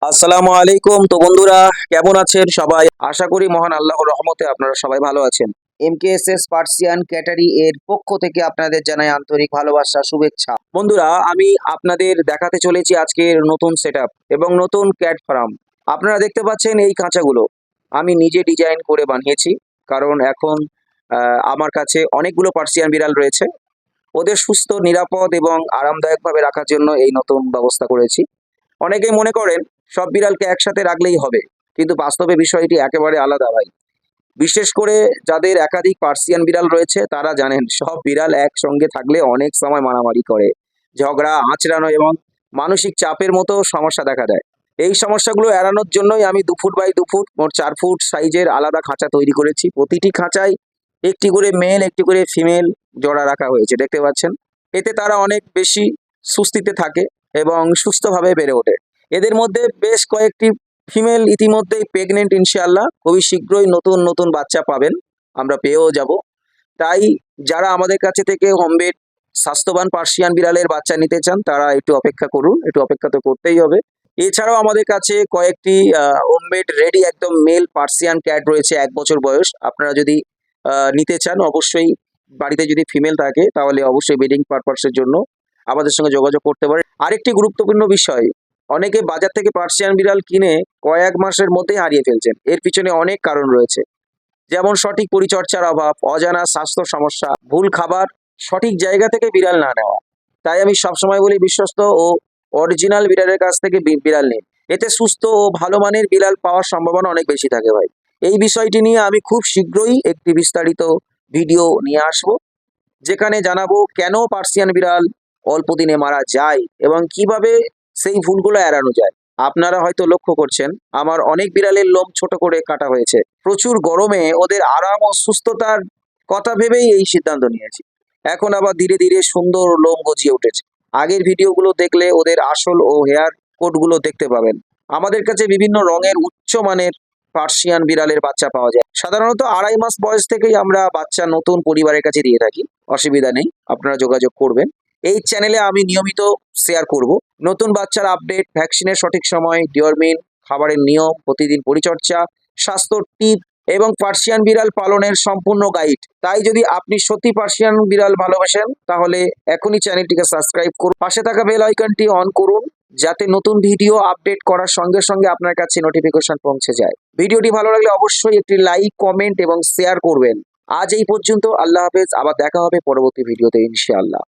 আসসালামু আলাইকুম। তো বন্ধুরা, কেমন আছেন সবাই? আশা করি মহান আল্লাহর রহমতে আপনারা সবাই ভালো আছেন। এমকেএসএস পার্সিয়ান ক্যাটারি এর পক্ষ থেকে আপনাদের জানাই আন্তরিক ভালোবাসা, শুভেচ্ছা। বন্ধুরা, আমি আপনাদের দেখাতে চলেছি আজকের নতুন সেটআপ এবং নতুন ক্যাট ফার্ম। আপনারা দেখতে পাচ্ছেন এই খাঁচাগুলো আমি নিজে ডিজাইন করে বানিয়েছি। কারণ এখন আমার কাছে অনেকগুলো পার্সিয়ান বিড়াল রয়েছে। ওদের সুস্থ, নিরাপদ এবং আরামদায়কভাবে রাখার জন্য এই নতুন ব্যবস্থা করেছি। অনেকেই মনে করেন সব বিড়ালকে একসাথে রাখলেই হবে, কিন্তু বাস্তবে বিষয়টি একেবারে আলাদা ভাই। বিশেষ করে যাদের একাধিক পার্সিয়ান বিড়াল রয়েছে তারা জানেন সব বিড়াল একসঙ্গে থাকলে অনেক সময় মারামারি করে, ঝগড়া, আঁচড়ানো এবং মানসিক চাপের মতো সমস্যা দেখা দেয়। এই সমস্যাগুলো এড়ানোর জন্যই আমি 2 ফুট বাই 2 ফুট মোট 4 ফুট সাইজের আলাদা খাঁচা তৈরি করেছি। প্রতিটি খাঁচায় একটি করে মেল, একটি করে ফিমেল জোড়া রাখা হয়েছে, দেখতে পাচ্ছেন। এতে তারা অনেক বেশি সুস্থিতে থাকে এবং সুস্থভাবে বেড়ে ওঠে। এদের মধ্যে বেশ কয়েকটি ফিমেল ইতিমধ্যেই প্রেগনেন্ট, ইনশাআল্লাহ খুবই শীঘ্রই নতুন নতুন বাচ্চা পাবেন, আমরা পেয়েও যাব। তাই যারা আমাদের কাছে থেকে হোমমেড স্বাস্থ্যবান পার্সিয়ান বিড়ালের বাচ্চা নিতে চান তারা একটু অপেক্ষা করুন, একটু অপেক্ষা তো করতেই হবে। এছাড়াও আমাদের কাছে কয়েকটি হোমমেড রেডি একদম মেল পার্সিয়ান ক্যাট রয়েছে 1 বছর বয়স। আপনারা যদি নিতে চান অবশ্যই, বাড়িতে যদি ফিমেল থাকে তাহলে অবশ্যই ব্রিডিং পারপাসের জন্য আমাদের সঙ্গে যোগাযোগ করতে পারেন। আরেকটি গুরুত্বপূর্ণ বিষয়, অনেকে বাজার থেকে পার্সিয়ান বিড়াল কিনে কয়েক মাসের মধ্যেই হারিয়ে ফেলছেন। এর পিছনে অনেক কারণ রয়েছে, যেমন সঠিক পরিচর্যার অভাব, অজানা স্বাস্থ্য সমস্যা, ভুল খাবার, সঠিক জায়গা থেকে বিড়াল না নেওয়া। তাই আমি সবসময় বলি বিশ্বস্ত ও অরিজিনাল বিড়ালের কাছ থেকে বিড়াল নিন। এতে সুস্থ ও ভালো মানের বিড়াল পাওয়ার সম্ভাবনা অনেক বেশি থাকে ভাই। এই বিষয়টি নিয়ে আমি খুব শীঘ্রই একটি বিস্তারিত ভিডিও নিয়ে আসব, যেখানে জানাবো কেন পার্সিয়ান বিড়াল অল্প দিনে মারা যায় এবং কিভাবে সেই ভুলগুলো এড়ানো যায়। আপনারা হয়তো লক্ষ্য করছেন আমার অনেক বিড়ালের লোম ছোট করে কাটা হয়েছে। প্রচুর গরমে ওদের আরাম ও সুস্থতার কথা ভেবেই এই সিদ্ধান্ত নিয়েছি। এখন আবার ধীরে ধীরে সুন্দর লোম গজিয়ে উঠেছে। আগের ভিডিওগুলো দেখলে ওদের আসল ও হেয়ার কোটগুলো দেখতে পাবেন। আমাদের কাছে বিভিন্ন রঙের উচ্চমানের পার্সিয়ান বিড়ালের বাচ্চা পাওয়া যায়। সাধারণত 2.5 মাস বয়স থেকেই আমরা বাচ্চা নতুন পরিবারের কাছে দিয়ে থাকি। অসুবিধা নেই, আপনারা যোগাযোগ করবেন। এই চ্যানেলে আমি নিয়মিত শেয়ার করব নতুন বাচ্চার আপডেট, ভ্যাকসিনের সঠিক সময়, ডিওরমিন, খাবারের নিয়ম, প্রতিদিন পরিচর্যা, স্বাস্থ্য টিপ এবং পার্সিয়ান বিড়াল পালনের সম্পূর্ণ গাইড। তাই যদি আপনি সত্যি পার্সিয়ান বিড়াল ভালোবাসেন তাহলে এখনই চ্যানেলটিকে সাবস্ক্রাইব করুন, পাশে থাকা বেল আইকনটি অন করুন, যাতে নতুন ভিডিও আপডেট করার সঙ্গে সঙ্গে আপনার কাছে নোটিফিকেশন পৌঁছে যায়। ভিডিওটি ভালো লাগলে অবশ্যই একটি লাইক, কমেন্ট এবং শেয়ার করবেন। আজ এই পর্যন্ত, আল্লাহ হাফেজ। আবার দেখা হবে পরবর্তী ভিডিওতে ইনশাআল্লাহ।